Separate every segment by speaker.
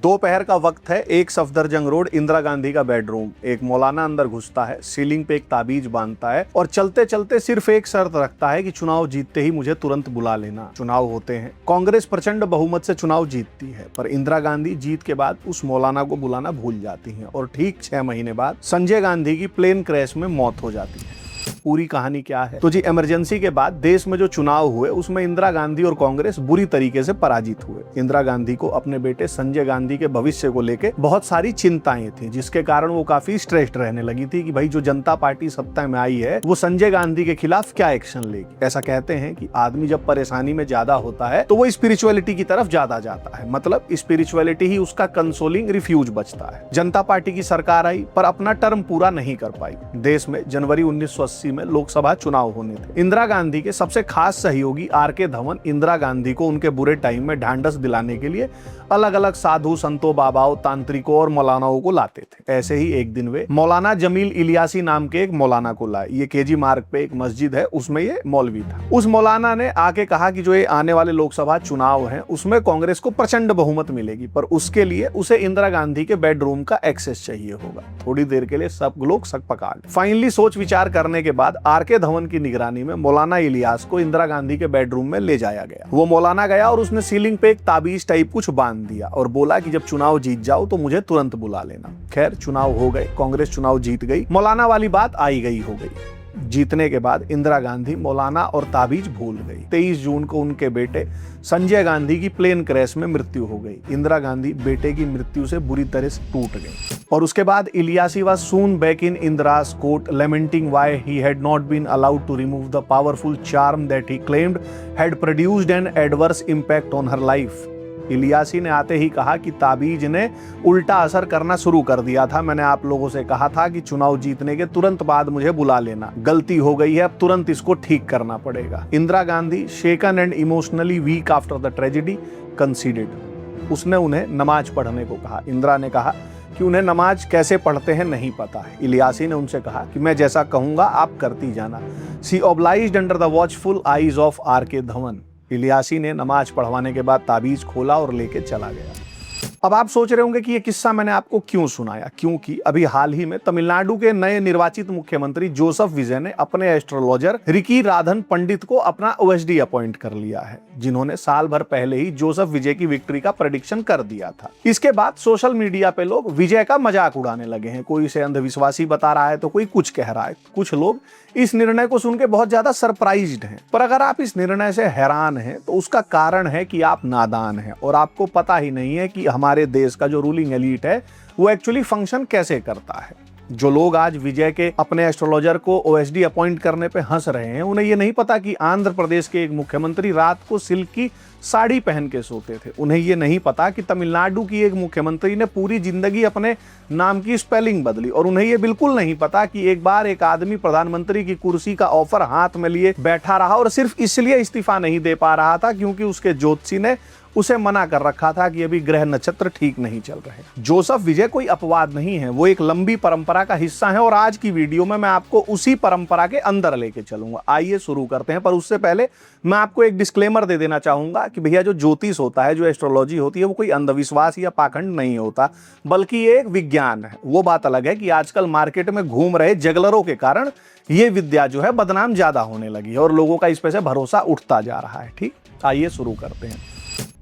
Speaker 1: दोपहर का वक्त है। एक सफदरजंग रोड, इंदिरा गांधी का बेडरूम। एक मौलाना अंदर घुसता है, सीलिंग पे एक ताबीज बांधता है और चलते चलते सिर्फ एक शर्त रखता है कि चुनाव जीतते ही मुझे तुरंत बुला लेना। चुनाव होते हैं, कांग्रेस प्रचंड बहुमत से चुनाव जीतती है, पर इंदिरा गांधी जीत के बाद उस मौलाना को बुलाना भूल जाती हैं और ठीक 6 महीने बाद संजय गांधी की प्लेन क्रैश में मौत हो जाती है। पूरी कहानी क्या है? तो जी, इमरजेंसी के बाद देश में जो चुनाव हुए उसमें इंदिरा गांधी और कांग्रेस बुरी तरीके से पराजित हुए। इंदिरा गांधी को अपने बेटे संजय गांधी के भविष्य को लेकर बहुत सारी चिंताएं थी, जिसके कारण वो काफी स्ट्रेस्ड रहने लगी थी कि भाई जो जनता पार्टी सत्ता में आई है वो संजय गांधी के खिलाफ क्या एक्शन लेगी। ऐसा कहते हैं कि आदमी जब परेशानी में ज्यादा होता है तो वो स्पिरिचुअलिटी की तरफ ज्यादा जाता है, मतलब स्पिरिचुअलिटी ही उसका कंसोलिंग रिफ्यूज बचता है। जनता पार्टी की सरकार आई पर अपना टर्म पूरा नहीं कर पाई। देश में जनवरी 1980 में लोकसभा चुनाव होने थे। इंदिरा गांधी के सबसे खास सहयोगी आर.के. धवन इंदिरा गांधी को उनके बुरे टाइम में ढांढस दिलाने के लिए अलग अलग साधु संतों, बाबाओं, तांत्रिकों और मौलानाओं को लाते थे। ऐसे ही एक दिन वे मौलाना जमील इलियासी नाम के एक मौलाना को लाए। ये केजी मार्ग पे एक मस्जिद है, उसमें ये मौलवी था। उस मौलाना ने आके कहा कि जो ये आने वाले लोकसभा चुनाव हैं उसमें कांग्रेस को प्रचंड बहुमत मिलेगी, पर उसके लिए उसे इंदिरा गांधी के बेडरूम का एक्सेस चाहिए होगा। थोड़ी देर के लिए सब लोग सकपका गए। फाइनली सोच विचार करने के बाद आर.के. धवन की निगरानी में मौलाना इलियास को इंदिरा गांधी के बेडरूम में ले जाया गया। वो मौलाना गया और उसने सीलिंग पे एक ताबीज टाइप कुछ बांध दिया और बोला कि जब चुनाव जीत जाओ तो मुझे तुरंत बुला लेना। खैर, चुनाव हो गए, कांग्रेस चुनाव जीत गई। मौलाना वाली बात आई गई हो गई। जीतने के बाद इंदिरा गांधी मौलाना और ताबीज भूल गई। 23 जून को उनके बेटे संजय गांधी की प्लेन क्रैश में मृत्यु हो गई। इंदिरा गांधी बेटे की मृत्यु से बुरी तरह से टूट गई और उसके बाद Ilyasi was soon back in Indira's court, lamenting why he had not been allowed to remove the powerful charm that he claimed had produced an adverse impact on her life. Ilyasi ने आते ही कहा कि ताबीज ने उल्टा असर करना शुरू कर दिया था। मैंने आप लोगों से कहा था कि चुनाव जीतने के तुरंत बाद मुझे बुला लेना। गलती हो गई है, अब तुरंत इसको ठीक करना पड़ेगा। Indira Gandhi, shaken and emotionally weak after the tragedy, considered. उसने उन्हें नमाज पढ़ने को कहा। इंदिरा ने कहा कि उन्हें नमाज कैसे पढ़ते हैं नहीं पता है। इलियासी ने उनसे कहा कि मैं जैसा कहूंगा आप करती जाना। She obliged under the watchful eyes of R K. Dhawan. Ilyasi ने नमाज पढ़वाने के बाद ताबीज खोला और लेके चला गया। अब आप सोच रहे होंगे कि ये किस्सा मैंने आपको क्यों सुनाया, क्योंकि अभी हाल ही में तमिलनाडु के नए निर्वाचित मुख्यमंत्री जोसेफ विजय ने अपने एस्ट्रोलॉजर रिकी राधन पंडित को अपना ओएसडी अपॉइंट कर लिया है, जिन्होंने साल भर पहले ही जोसेफ विजय की विक्ट्री का प्रेडिक्शन कर दिया था। इसके बाद सोशल मीडिया पे लोग विजय का मजाक उड़ाने लगे हैं। कोई इसे अंधविश्वासी बता रहा है तो कोई कुछ कह रहा है। कुछ लोग इस निर्णय को सुन के बहुत ज्यादा सरप्राइज्ड हैं। पर अगर आप इस निर्णय से हैरान हैं तो उसका कारण है कि आप नादान हैं और आपको पता ही नहीं है कि हमारे देश का जो रूलिंग एलीट है वो एक्चुअली फंक्शन कैसे करता है। जो लोग आज विजय के अपने एस्ट्रोलॉजर को ओएसडी अपॉइंट करने पे हंस रहे हैं, उन्हें ये नहीं पता कि आंध्र प्रदेश के एक मुख्यमंत्री रात को सिल्क की साड़ी पहन के सोते थे। उन्हें ये नहीं पता कि तमिलनाडु की एक मुख्यमंत्री ने पूरी जिंदगी अपने नाम की स्पेलिंग बदली। और उन्हें ये बिल्कुल नहीं पता कि एक बार एक आदमी प्रधानमंत्री की कुर्सी का ऑफर हाथ में लिए बैठा रहा और सिर्फ इसलिए इस्तीफा नहीं दे पा रहा था क्योंकि उसके ज्योतिषी ने उसे मना कर रखा था कि अभी ग्रह नक्षत्र ठीक नहीं चल रहे। जोसेफ विजय कोई अपवाद नहीं है, वो एक लंबी परंपरा का हिस्सा है और आज की वीडियो में मैं आपको उसी परंपरा के अंदर लेके चलूंगा। आइए शुरू करते हैं, पर उससे पहले मैं आपको एक डिस्क्लेमर दे देना चाहूंगा कि भैया जो ज्योतिष होता है, जो एस्ट्रोलॉजी होती है, वो कोई अंधविश्वास या पाखंड नहीं होता, बल्कि ये एक विज्ञान है। वो बात अलग है कि आजकल मार्केट में घूम रहे जगलरों के कारण ये विद्या जो है बदनाम ज्यादा होने लगी है और लोगों का इस पे से भरोसा उठता जा रहा है। ठीक, आइए शुरू करते हैं।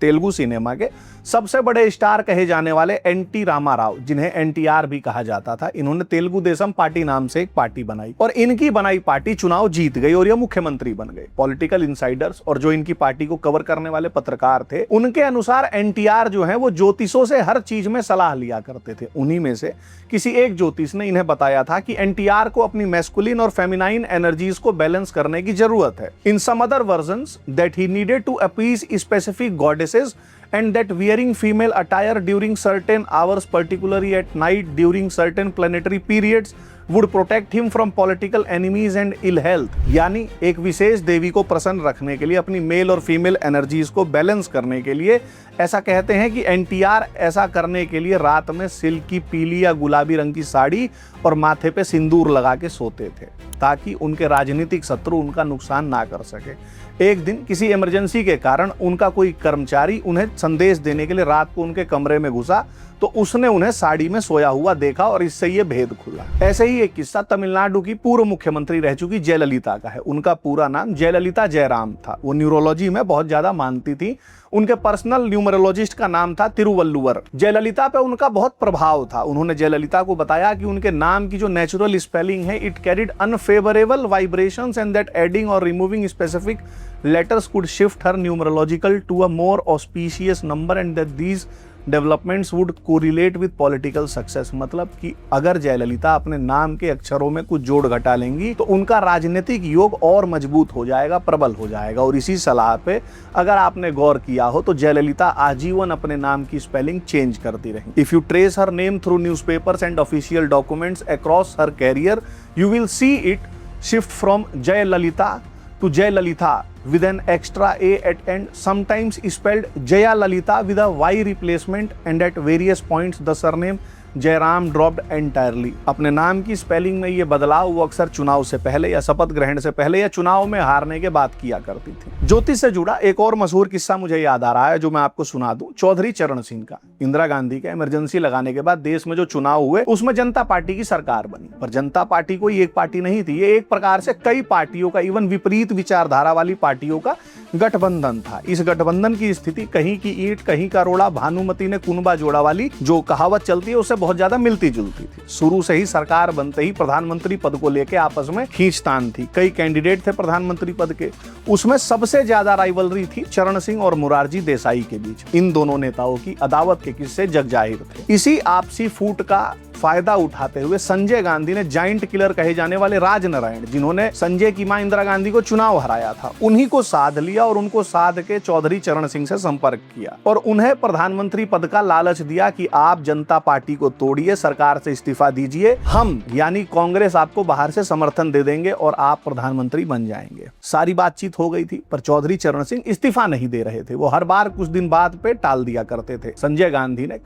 Speaker 1: तेलुगु सिनेमा के सबसे बड़े स्टार कहे जाने वाले एन.टी. रामाराव, जिन्हें एनटीआर भी कहा जाता था, इन्होंने तेलुगु देशम पार्टी नाम से एक पार्टी बनाई और इनकी बनाई पार्टी चुनाव जीत गई और ये मुख्यमंत्री बन गए। पॉलिटिकल इनसाइडर्स और जो इनकी पार्टी को कवर करने वाले पत्रकार थे, उनके अनुसार एनटीआर जो है वो ज्योतिषों से हर चीज में सलाह लिया करते थे। उन्हीं में से किसी एक ज्योतिष ने इन्हें बताया था कि एनटीआर को अपनी मैस्कुलिन और फेमिनाइन एनर्जीज को बैलेंस करने की जरूरत है। In some other versions that he needed to appease specific goddesses and that wearing female attire during certain hours, particularly at night during certain planetary periods, would protect him from political enemies and ill health. यानी एक विशेष देवी को प्रसन्न रखने के लिए, अपनी mail और female energies को बैलेंस करने के लिए, ऐसा कहते हैं कि एनटीआर ऐसा करने के लिए रात में सिल्क की पीली या गुलाबी रंग की साड़ी और माथे पे सिंदूर लगा के सोते थे, ताकि उनके राजनीतिक शत्रु उनका नुकसान ना कर सके। एक दिन किसी इमरजेंसी के कारण उनका कोई कर्मचारी उन्हें संदेश देने के लिए रात को उनके कमरे में घुसा, तो उसने उन्हें साड़ी में सोया हुआ देखा और इससे ये भेद खुला। ऐसे ही एक किस्सा तमिलनाडु की पूर्व मुख्यमंत्री रह चुकी जयललिता का है। उनका पूरा नाम जयललिता जयराम था। वो न्यूरोलॉजी में बहुत ज्यादा मानती थी। उनके पर्सनल न्यूमरोलॉजिस्ट का नाम था तिरुवल्लुवर। जयललिता पे उनका बहुत प्रभाव था। उन्होंने जयललिता को बताया कि उनके नाम की जो नेचुरल स्पेलिंग है, it carried unfavourable vibrations and that adding और removing specific letters could shift her numerological to a more auspicious number and that these developments would correlate with political success. मतलब कि अगर जयललिता अपने नाम के अक्षरों में कुछ जोड़ घटा लेंगी तो उनका राजनीतिक योग और मजबूत हो जाएगा, प्रबल हो जाएगा। और इसी सलाह पे अगर आपने गौर किया हो तो जयललिता आजीवन अपने नाम की स्पेलिंग चेंज करती रही। If you trace her name through newspapers and official documents across her career, you will see it shift from Jayalalitha to Jayalalitha with an extra A at end, sometimes spelled Jaya Lalita with a Y replacement, and at various points the surname Jairam dropped entirely. अपने नाम की spelling में ये बदलाव वो अक्सर चुनाव से पहले या शपथ ग्रहण से पहले या चुनाव में हारने के बाद किया करती थी। ज्योतिष से जुड़ा एक और मशहूर किस्सा मुझे याद आ रहा है जो मैं आपको सुना दूं। चौधरी चरण सिंह का। इंदिरा गांधी के इमरजेंसी लगाने के बाद देश में जो चुनाव हुए उसमें जनता पार्टी की सरकार बनी। पर जनता पार्टी कोई एक पार्टी नहीं थी, ये एक प्रकार से कई पार्टियों का, इवन विपरीत विचारधारा वाली पार्टियों का गठबंधन था। इस गठबंधन की स्थिति कहीं की ईंट कहीं का रोड़ा, भानुमति ने कुनबा जोड़ा वाली जो कहावत चलती है उससे बहुत ज्यादा मिलती जुलती थी। शुरू से ही सरकार बनते ही प्रधानमंत्री पद को लेकर आपस में खींचतान थी। कई कैंडिडेट थे प्रधानमंत्री पद के, उसमें सबसे ज्यादा राइवलरी थी चरण सिंह और मोरारजी देसाई के बीच। इन दोनों नेताओं की अदावत के किस्से जग जाहिर थे। इसी आपसी फूट का फायदा उठाते हुए संजय गांधी ने जाइंट किलर कहे जाने वाले राजनारायण, जिन्होंने संजय की मां इंदिरा गांधी को चुनाव हराया था, उन्हीं को साध लिया और उनको साध के चौधरी चरण सिंह से संपर्क किया और उन्हें प्रधानमंत्री पद का लालच दिया कि आप जनता पार्टी को तोड़िए, सरकार से इस्तीफा दीजिए, हम यानी कांग्रेस आपको बाहर से समर्थन दे देंगे और आप प्रधानमंत्री बन जाएंगे। सारी बातचीत हो गई थी पर चौधरी चरण सिंह इस्तीफा नहीं दे रहे थे। वो हर बार कुछ दिन बाद पे टाल दिया करते थे। संजय गांधी ने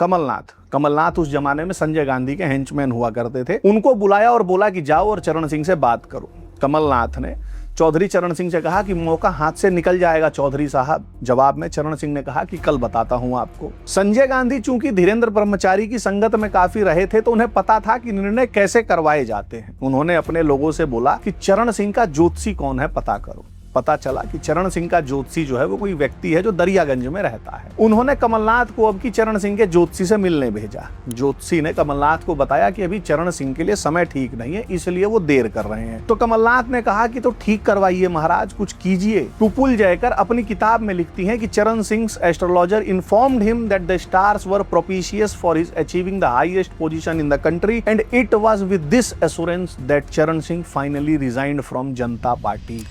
Speaker 1: कमलनाथ उस जमाने में संजय गांधी के हेंचमैन हुआ करते थे, उनको बुलाया और बोला कि जाओ और चरण सिंह से बात करो। कमलनाथ ने चौधरी चरण सिंह से कहा कि मौका हाथ से निकल जाएगा चौधरी साहब। जवाब में चरण सिंह ने कहा कि कल बताता हूं आपको। संजय गांधी चूंकि धीरेन्द्र ब्रह्मचारी की संगत में काफी रहे थे तो उन्हें पता था कि निर्णय कैसे करवाए जाते हैं। उन्होंने अपने लोगों से बोला कि चरण सिंह का ज्योतिषी कौन है पता करो। पता चला कि चरण सिंह का ज्योतिषी जो है वो कोई व्यक्ति है जो दरियागंज में रहता है। उन्होंने कमलनाथ को अब की चरण सिंह के ज्योतिषी से मिलने भेजा। ज्योतिषी ने कमलनाथ को बताया कि अभी चरण सिंह के लिए समय ठीक नहीं है, इसलिए वो देर कर रहे हैं। तो कमलनाथ ने कहा कि तो ठीक करवाइए महाराज, कुछ कीजिए। टुपुल जयकर अपनी किताब में लिखती हैं कि चरण Singh astrologer informed him that the stars were propitious for his achieving the highest position in the country and it was with this assurance that चरण Singh finally रिजाइन्ड from Janata party.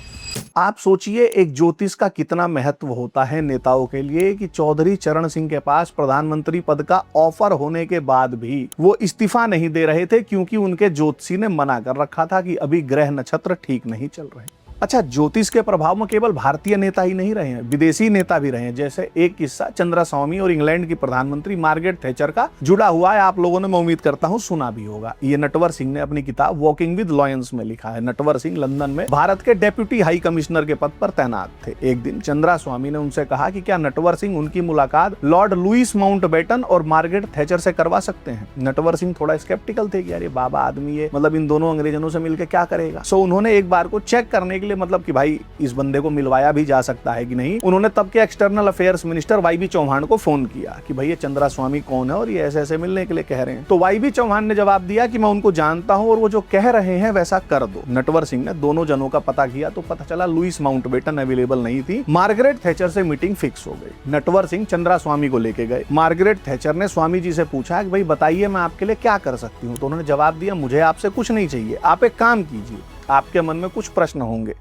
Speaker 1: आप सोचिए एक ज्योतिष का कितना महत्व होता है नेताओं के लिए कि चौधरी चरण सिंह के पास प्रधानमंत्री पद का ऑफर होने के बाद भी वो इस्तीफा नहीं दे रहे थे क्योंकि उनके ज्योतिषी ने मना कर रखा था कि अभी ग्रह नक्षत्र ठीक नहीं चल रहे। अच्छा, ज्योतिष के प्रभाव में केवल भारतीय नेता ही नहीं रहे हैं, विदेशी नेता भी रहे हैं। जैसे एक किस्सा चंद्रास्वामी और इंग्लैंड की प्रधानमंत्री मार्गरेट थैचर का जुड़ा हुआ है। आप लोगों ने, मैं उम्मीद करता हूं, सुना भी होगा। ये नटवर सिंह ने अपनी किताब वॉकिंग विद लॉयंस में लिखा है। नटवर सिंह लंदन में भारत के डेप्यूटी हाई कमिश्नर के पद पर तैनात थे। एक दिन चंद्रास्वामी ने उनसे कहा कि क्या नटवर सिंह उनकी मुलाकात लॉर्ड लुईस माउंटबेटन और मार्गरेट थैचर से करवा सकते हैं। नटवर सिंह थोड़ा स्केप्टिकल थे कि यार ये बाबा आदमी है, मतलब इन दोनों अंग्रेजों से मिलकर क्या करेगा। सो उन्होंने एक बार को चेक करने के लिए, मतलब कि भाई इस बंदे को मिलवाया भी जा सकता है कि नहीं, उन्होंने तब के external affairs minister Y B Chauhan को फोन किया कि भाई ये चंद्रास्वामी कौन है और ये ऐसे ऐसे मिलने के लिए कह रहे हैं। तो वाई बी चौहान ने जवाब दिया कि मैं उनको जानता हूं और वो जो कह रहे हैं वैसा कर दो। नटवर सिंह ने दोनों जनों का पता किया तो पता चला लुईस माउंटबेटन अवेलेबल नहीं थी। मार्गरेट थैचर से मीटिंग फिक्स हो गई। नटवर सिंह चंद्रास्वामी को लेके गए। मार्गरेट थैचर ने स्वामी जी से पूछा कि भाई बताइए मैं आपके लिए क्या कर सकती हूँ। तो उन्होंने जवाब दिया मुझे आपसे कुछ नहीं चाहिए, आप एक काम कीजिए, आपके मन में कुछ प्रश्न होंगे,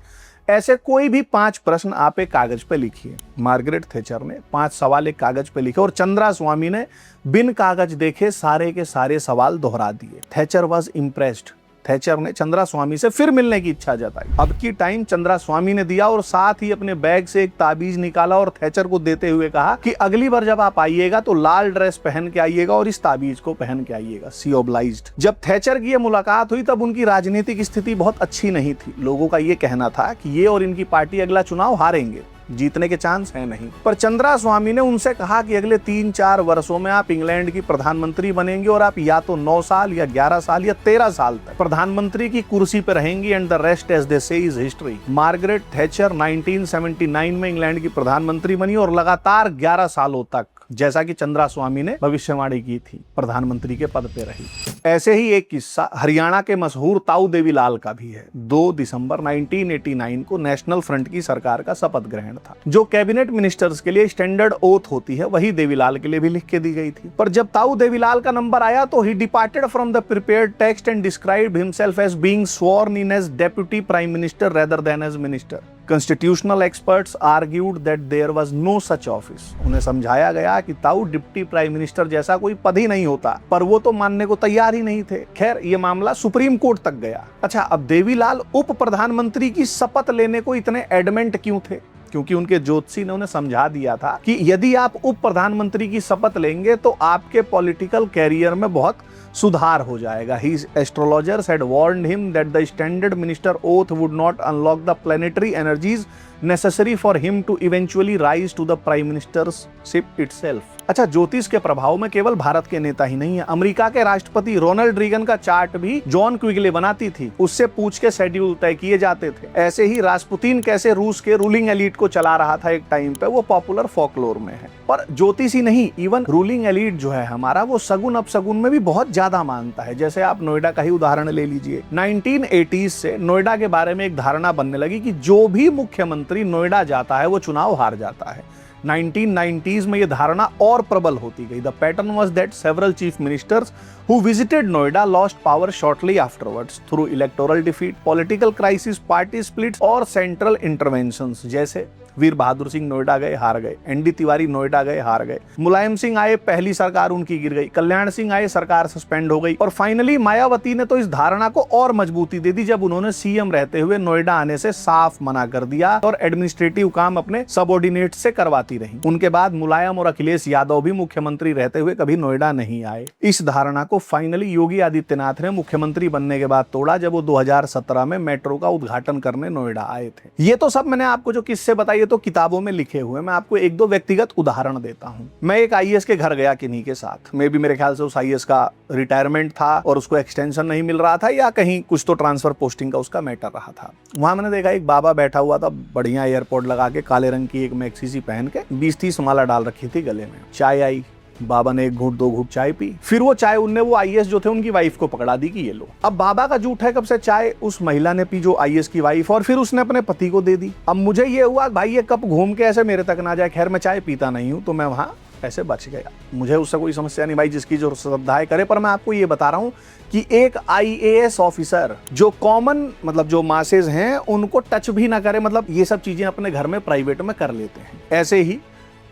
Speaker 1: ऐसे कोई भी 5 प्रश्न आप एक कागज पे लिखिए। मार्गरेट थैचर ने 5 सवाल एक कागज पे लिखे और चंद्रास्वामी ने बिन कागज देखे सारे के सारे सवाल दोहरा दिए। Thatcher was impressed. थैचर ने चंद्रास्वामी से फिर मिलने की इच्छा जताई। अब की टाइम चंद्रास्वामी ने दिया और साथ ही अपने बैग से एक ताबीज निकाला और थैचर को देते हुए कहा कि अगली बार जब आप आइएगा तो लाल ड्रेस पहन के आइएगा और इस ताबीज को पहन के आइएगा। सी ऑब्लाइज्ड। जब थैचर की ये मुलाकात हुई तब उनकी राजनीतिक स्थिति बहुत अच्छी नहीं थी। लोगों का ये कहना था कि ये और इनकी पार्टी अगला चुनाव हारेंगे, जीतने के चांस है नहीं। पर चंद्रास्वामी ने उनसे कहा कि अगले 3-4 वर्षों में आप इंग्लैंड की प्रधानमंत्री बनेंगे और आप या तो 9 साल या 11 साल या 13 साल तक प्रधानमंत्री की कुर्सी पर रहेंगी and the rest as they say is history. Margaret Thatcher 1979 में इंग्लैंड की प्रधानमंत्री बनी और लगातार 11 सालों तक, जैसा कि चंद्रास्वामी ने भविष्यवाणी की थी, प्रधानमंत्री के पद पे रही। ऐसे ही एक किस्सा हरियाणा के मशहूर ताऊ देवीलाल का भी है। 2 दिसंबर 1989 को नेशनल फ्रंट की सरकार का शपथ ग्रहण था। जो कैबिनेट मिनिस्टर्स के लिए स्टैंडर्ड ओथ होती है वही देवीलाल के लिए भी लिख के दी गई थी। पर जब ताऊ देवीलाल का नंबर आया तो he departed from the prepared text and described himself as being sworn in as deputy prime minister rather than as minister. Constitutional experts argued that there was no such office. उन्हें समझाया गया कि ताऊ deputy prime minister जैसा कोई पद ही नहीं होता, पर वो तो मानने को तैयार ही नहीं थे। खैर, ये मामला सुप्रीम कोर्ट तक गया। अच्छा, अब देवीलाल उप प्रधानमंत्री की शपथ लेने को इतने एडमेंट क्यों थे? क्योंकि उनके ज्योतिषी ने उन्हें समझा दिया था कि यदि आप उप प्रधानमंत्री की शपथ लेंगे तो आपके पॉलिटिकल कैरियर में बहुत सुधार हो जाएगा। His astrologers had warned him that the standard minister oath would not unlock the planetary energies necessary for him to eventually rise to the prime ministership itself. अच्छा, ज्योतिष के प्रभाव में केवल भारत के नेता ही नहीं है, अमेरिका के राष्ट्रपति रोनाल्ड रीगन का चार्ट भी जॉन क्विगले बनाती थी। उससे पूछ के शेड्यूल तय किए जाते थे। ऐसे ही रास्पुतीन कैसे रूस के रूलिंग एलीट को चला रहा था एक टाइम पे, वो पॉपुलर फोकलोर में है। पर ज्योतिष ही नहीं, इवन रूलिंग एलीट जो है हमारा, वो सगुन अपसगुन में भी बहुत ज्यादा मानता है। जैसे आप नोएडा का ही उदाहरण ले लीजिए। 1980s से नोएडा के बारे में एक धारणा बनने लगी कि जो भी मुख्यमंत्री नोएडा जाता है वो चुनाव हार जाता है। 1990s में यह धारणा और प्रबल होती गई। The pattern was that several chief ministers who visited Noida lost power shortly afterwards through electoral defeat, political crisis, party splits और central interventions। जैसे वीर बहादुर सिंह नोएडा गए, हार गए। एनडी तिवारी नोएडा गए, हार गए। मुलायम सिंह आए, पहली सरकार उनकी गिर गई। कल्याण सिंह आए, सरकार सस्पेंड हो गई। और फाइनली मायावती ने तो इस धारणा को और मजबूती दे दी जब उन्होंने सीएम रहते हुए नोएडा आने से साफ मना कर दिया और एडमिनिस्ट्रेटिव काम अपने सबऑर्डिनेट से करवाती रही। उनके बाद मुलायम और अखिलेश यादव भी मुख्यमंत्री रहते हुए कभी नोएडा नहीं आए। इस धारणा को फाइनली योगी आदित्यनाथ ने मुख्यमंत्री बनने के बाद तोड़ा जब वो 2017 में मेट्रो का उद्घाटन करने नोएडा आए थे। ये तो सब मैंने आपको जो किस्से बताइए तो किताबों में लिखे हुए। मैं आपको 1-2 व्यक्तिगत उदाहरण देता हूं। मैं एक आईएएस के घर गया किन्हीं के साथ। मे भी मेरे ख्याल से उस आईएएस का रिटायरमेंट था और उसको एक्सटेंशन नहीं मिल रहा था या कहीं कुछ तो ट्रांसफर पोस्टिंग का उसका मैटर रहा था। वहां मैंने देखा एक बाबा बैठा हुआ था, बढ़िया एयरपोर्ट लगा के, काले रंग की एक मैक्सी सी पहन के, 20-30 माला डाल रखी थी गले में। चाय आई, बाबा ने 1 घूंट 2 घूंट चाय पी। फिर वो चाय उनने वो आईएएस जो थे उनकी वाइफ को पकड़ा दी कि ये लो। अब बाबा का झूठ है, कब से चाय उस महिला ने पी जो आईएएस की वाइफ, और फिर उसने अपने पति को दे दी। अब मुझे ये हुआ भाई ये कप घूम के ऐसे मेरे तक ना जाए। खैर मैं चाय पीता नहीं हूं तो मैं वहां ऐसे बच गया। मुझे उससे कोई समस्या नहीं भाई, जिसकी जो श्रद्धा करे। पर मैं आपको ये बता रहा हूं कि एक आईएएस ऑफिसर जो कॉमन मतलब जो मासेज हैं उनको टच भी ना करे, मतलब ये सब चीजें अपने घर में प्राइवेट में कर लेते हैं। ऐसे ही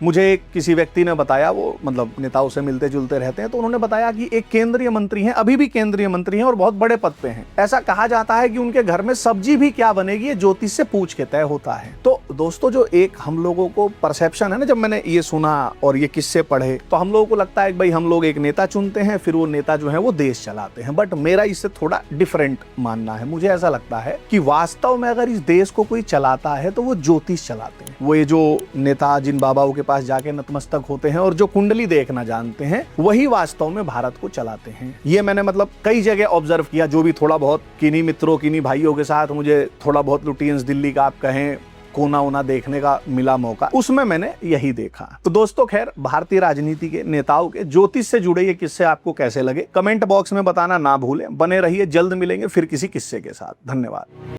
Speaker 1: मुझे किसी व्यक्ति ने बताया, वो मतलब नेताओं से मिलते जुलते रहते हैं, तो उन्होंने बताया कि एक केंद्रीय मंत्री हैं, अभी भी केंद्रीय मंत्री हैं और बहुत बड़े पद पे हैं। ऐसा कहा जाता है कि उनके घर में सब्जी भी क्या बनेगी ये ज्योतिष से पूछ के तय होता है। तो दोस्तों जो एक हम लोगों को परसेप्शन है ना, जब मैंने ये सुना और ये किस्से पढ़े तो हम लोगों को लगता है कि भाई हम लोग एक नेता चुनते हैं, फिर वो नेता जो है वो देश चलाते हैं। बट मेरा इससे थोड़ा डिफरेंट मानना है। मुझे ऐसा लगता है कि वास्तव में अगर इस देश को कोई चलाता है तो वो ज्योतिष चलाते हैं। वो ये जो नेता जिन बाबाओं के पास जाके नतमस्तक होते हैं और जो कुंडली देखना जानते हैं, वही वास्तव में भारत को चलाते हैं। ये मैंने मतलब कई जगह ऑब्जर्व किया। जो भी थोड़ा बहुत किन्हीं मित्रों किन्हीं भाइयों के साथ मुझे थोड़ा बहुत लुटियंस दिल्ली का आप कहें कोना ओना देखने का मिला मौका, उसमें मैंने यही देखा। तो दोस्तों खैर, भारतीय राजनीति के नेताओं के ज्योतिष से जुड़े ये किस्से आपको कैसे लगे कमेंट बॉक्स में बताना ना भूलें। बने रहिए, जल्द मिलेंगे फिर किसी किस्से के साथ। धन्यवाद।